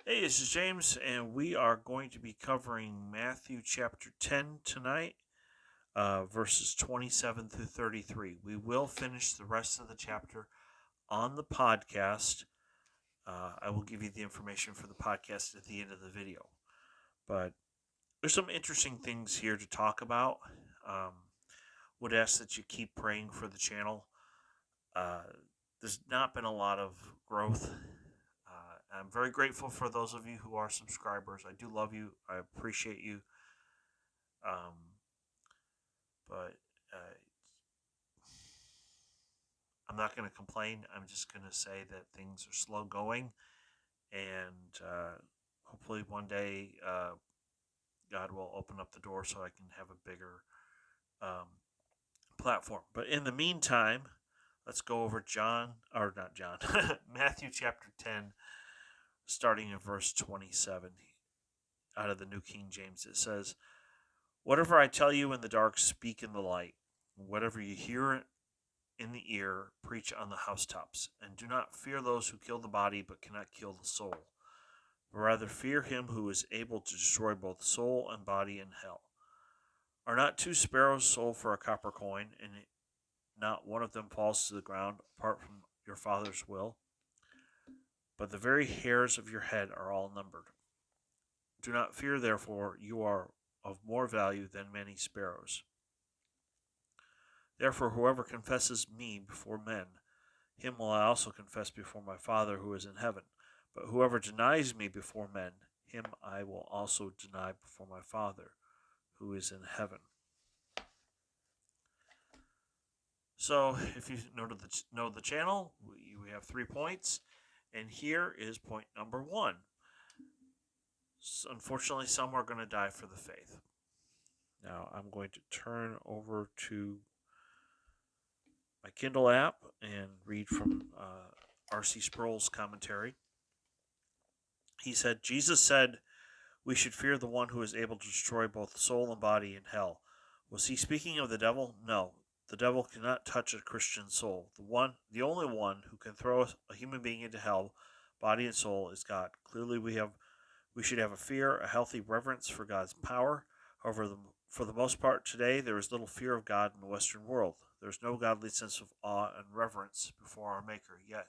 Hey, this is James, and we are going to be covering Matthew chapter 10 tonight, verses 27 through 33. We will finish the rest of the chapter on the podcast. I will give you the information for the podcast at the end of the video. But there's some interesting things here to talk about. Um, would ask that you keep praying for the channel. Uh, there's not been a lot of growth. I'm very grateful for those of you who are subscribers. I do love you. I appreciate you. Um, but I'm not going to complain. I'm just going to say that things are slow going, and hopefully one day God will open up the door so I can have a bigger um, platform. But in the meantime, let's go over Matthew chapter 10, starting in verse 27 out of the New King James. It says, "Whatever I tell you in the dark, speak in the light. Whatever you hear in the ear, preach on the housetops. And do not fear those who kill the body, but cannot kill the soul. But rather fear him who is able to destroy both soul and body in hell. Are not two sparrows sold for a copper coin, and not one of them falls to the ground apart from your Father's will? But the very hairs of your head are all numbered. Do not fear, therefore, you are of more value than many sparrows. Therefore, whoever confesses me before men, him will I also confess before my Father who is in heaven. But whoever denies me before men, him I will also deny before my Father who is in heaven." So, if you know the channel, we have 3 points, and here is point number 1. So unfortunately, some are going to die for the faith. Now, I'm going to turn over to my Kindle app and read from R.C. Sproul's commentary. He said, "Jesus said we should fear the one who is able to destroy both soul and body in hell. Was he speaking of the devil? No. The devil cannot touch a Christian soul. The only one who can throw a human being into hell, body and soul, is God. Clearly, we should have a healthy reverence for God's power. However, for the most part today, there is little fear of God in the Western world. There is no godly sense of awe and reverence before our Maker. Yet,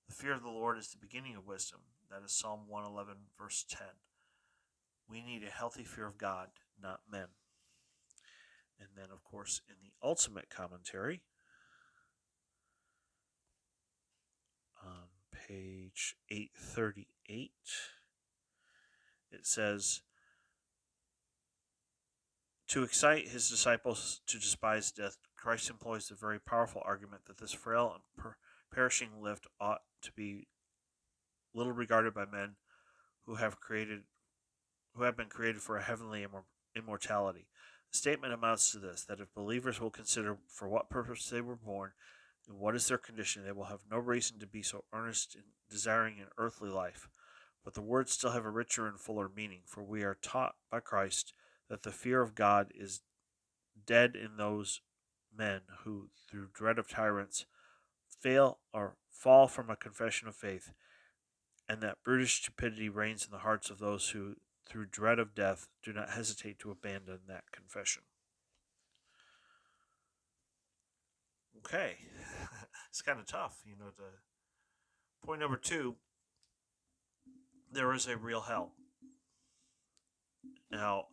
the fear of the Lord is the beginning of wisdom." That is Psalm 111, verse 10. We need a healthy fear of God, not men. And then, of course, in the ultimate commentary, on page 838, it says, "To excite his disciples to despise death, Christ employs the very powerful argument that this frail and perishing lift ought to be little regarded by men who have been created for a heavenly immortality. The statement amounts to this, that if believers will consider for what purpose they were born and what is their condition, they will have no reason to be so earnest in desiring an earthly life. But the words still have a richer and fuller meaning, for we are taught by Christ that the fear of God is dead in those men who, through dread of tyrants, fail or fall from a confession of faith, and that brutish stupidity reigns in the hearts of those who, through dread of death, do not hesitate to abandon that confession." Okay, it's kind of tough, point number 2, there is a real hell. Now,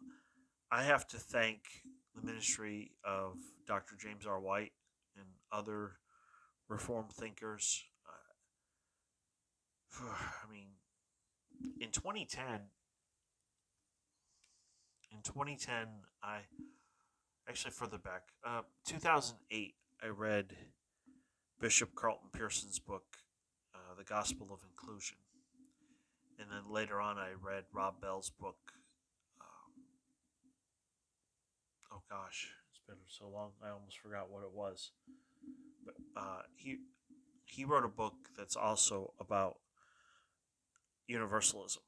I have to thank the ministry of Dr. James R. White and other Reformed thinkers. I mean, in 2010, I actually further back, 2008, I read Bishop Carlton Pearson's book, The Gospel of Inclusion. And then later on, I read Rob Bell's book. Oh gosh, it's been so long, I almost forgot what it was. But he wrote a book that's also about universalism.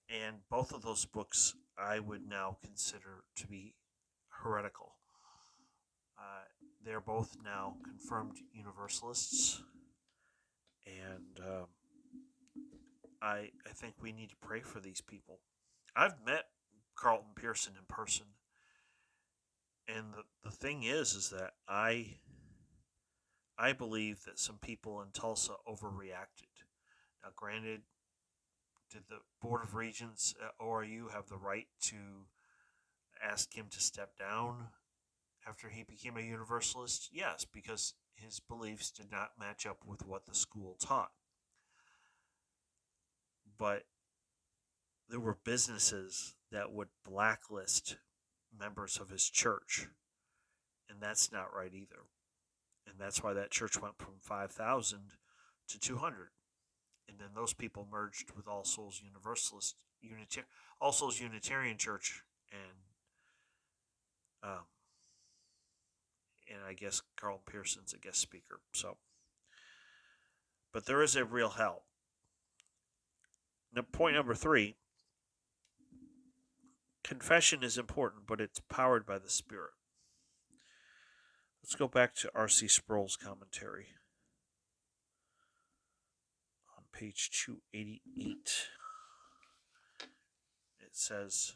And both of those books I would now consider to be heretical. They're both now confirmed universalists. And I think we need to pray for these people. I've met Carlton Pearson in person, and the thing is that I believe that some people in Tulsa overreacted. Now, granted, did the Board of Regents at ORU have the right to ask him to step down after he became a Universalist? Yes, because his beliefs did not match up with what the school taught. But there were businesses that would blacklist members of his church, and that's not right either. And that's why that church went from 5,000 to 200. And then those people merged with All Souls All Souls Unitarian Church, um, and I guess Carl Pearson's a guest speaker. So, but there is a real hell. Now, point number 3: confession is important, but it's powered by the Spirit. Let's go back to R.C. Sproul's commentary on page 288. It says,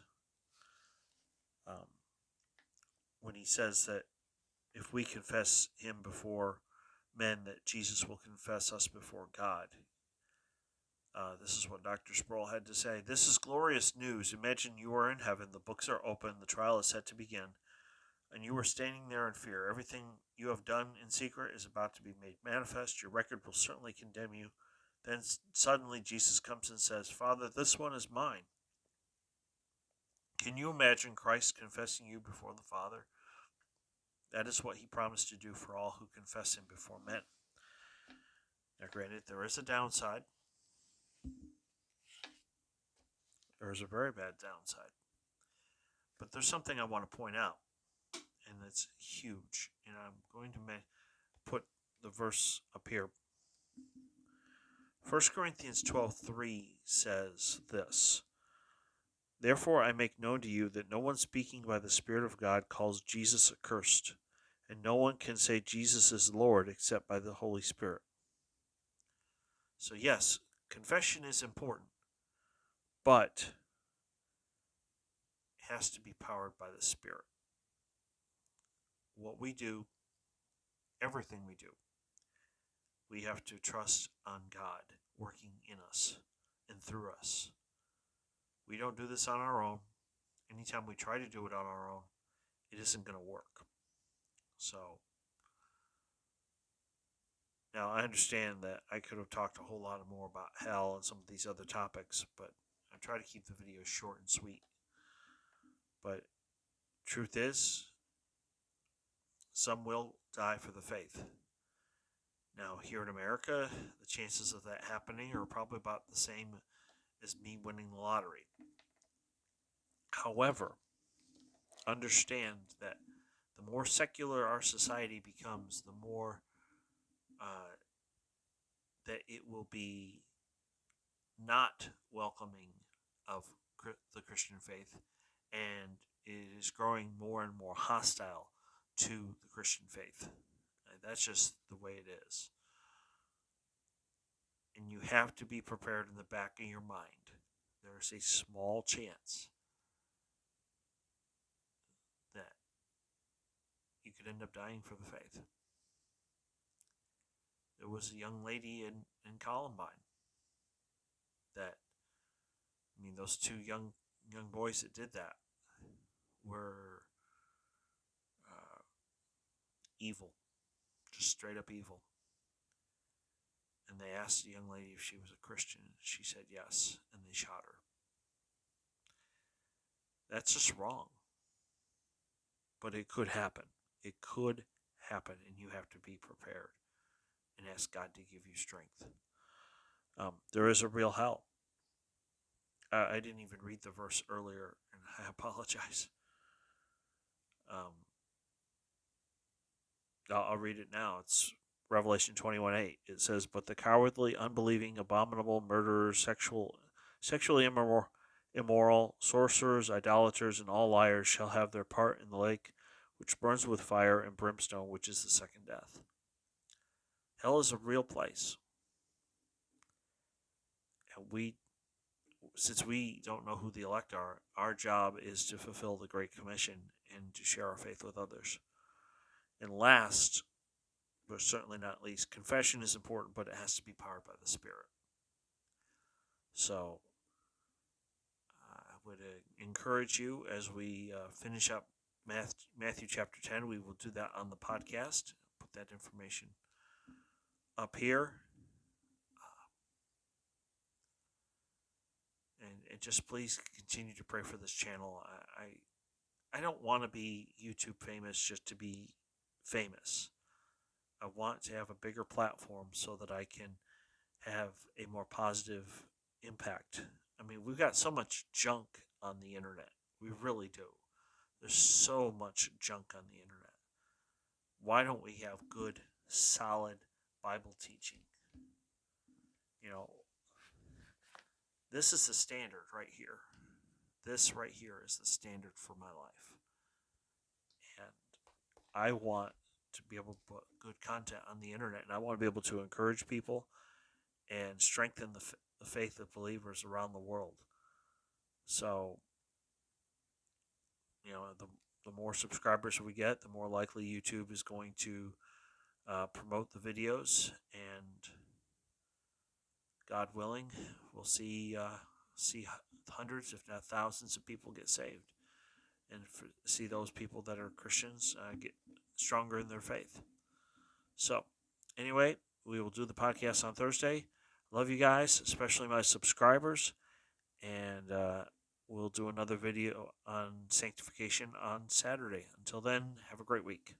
when he says that if we confess him before men, that Jesus will confess us before God. This is what Dr. Sproul had to say. This is glorious news. Imagine you are in heaven, the books are open, the trial is set to begin, and you are standing there in fear. Everything you have done in secret is about to be made manifest. Your record will certainly condemn you. Then suddenly Jesus comes and says, Father, this one is mine. Can you imagine Christ confessing you before the Father? That is what he promised to do for all who confess him before men. Now, granted, there is a downside. There is a very bad downside. But there's something I want to point out, and it's huge. And I'm going to put the verse up here. 1 Corinthians 12:3 says this: Therefore I make known to you that no one speaking by the Spirit of God calls Jesus accursed, and no one can say Jesus is Lord except by the Holy Spirit. So yes, confession is important, but it has to be powered by the Spirit. What we do, everything we do, we have to trust on God working in us and through us. We don't do this on our own. Anytime we try to do it on our own, it isn't going to work. So, now I understand that I could have talked a whole lot more about hell and some of these other topics, but I try to keep the video short and sweet. But truth is, some will die for the faith. Now, here in America, the chances of that happening are probably about the same as me winning the lottery. However, understand that the more secular our society becomes, the more that it will be not welcoming of the Christian faith, and it is growing more and more hostile to the Christian faith. That's just the way it is. And you have to be prepared in the back of your mind. There's a small chance that you could end up dying for the faith. There was a young lady in Columbine that, I mean, those two young boys that did that were evil, just straight up evil. And they asked the young lady if she was a Christian. She said yes, and they shot her. That's just wrong. But it could happen. It could happen, and you have to be prepared and ask God to give you strength. There is a real hell. I didn't even read the verse earlier, and I apologize. I'll read it now. It's Revelation 21:8. It says, But the cowardly, unbelieving, abominable, murderers, sexually immoral, sorcerers, idolaters, and all liars shall have their part in the lake which burns with fire and brimstone, which is the second death. Hell is a real place. And since we don't know who the elect are, our job is to fulfill the Great Commission and to share our faith with others. And last, but certainly not least, confession is important, but it has to be powered by the Spirit. So I would encourage you as we finish up Matthew chapter 10. We will do that on the podcast. Put that information up here. And just please continue to pray for this channel. I don't want to be YouTube famous just to be famous. I want to have a bigger platform so that I can have a more positive impact. I mean, we've got so much junk on the internet. We really do. There's so much junk on the internet. Why don't we have good, solid Bible teaching? You know, this is the standard right here. This right here is the standard for my life. And I want to be able to put good content on the internet, and I want to be able to encourage people and strengthen the faith of believers around the world. So, you know, the more subscribers we get, the more likely YouTube is going to promote the videos, and God willing, we'll see hundreds, if not thousands, of people get saved, and see those people that are Christians get stronger in their faith. So, anyway, we will do the podcast on Thursday. Love you guys, especially my subscribers, and we'll do another video on sanctification on Saturday. Until then, have a great week.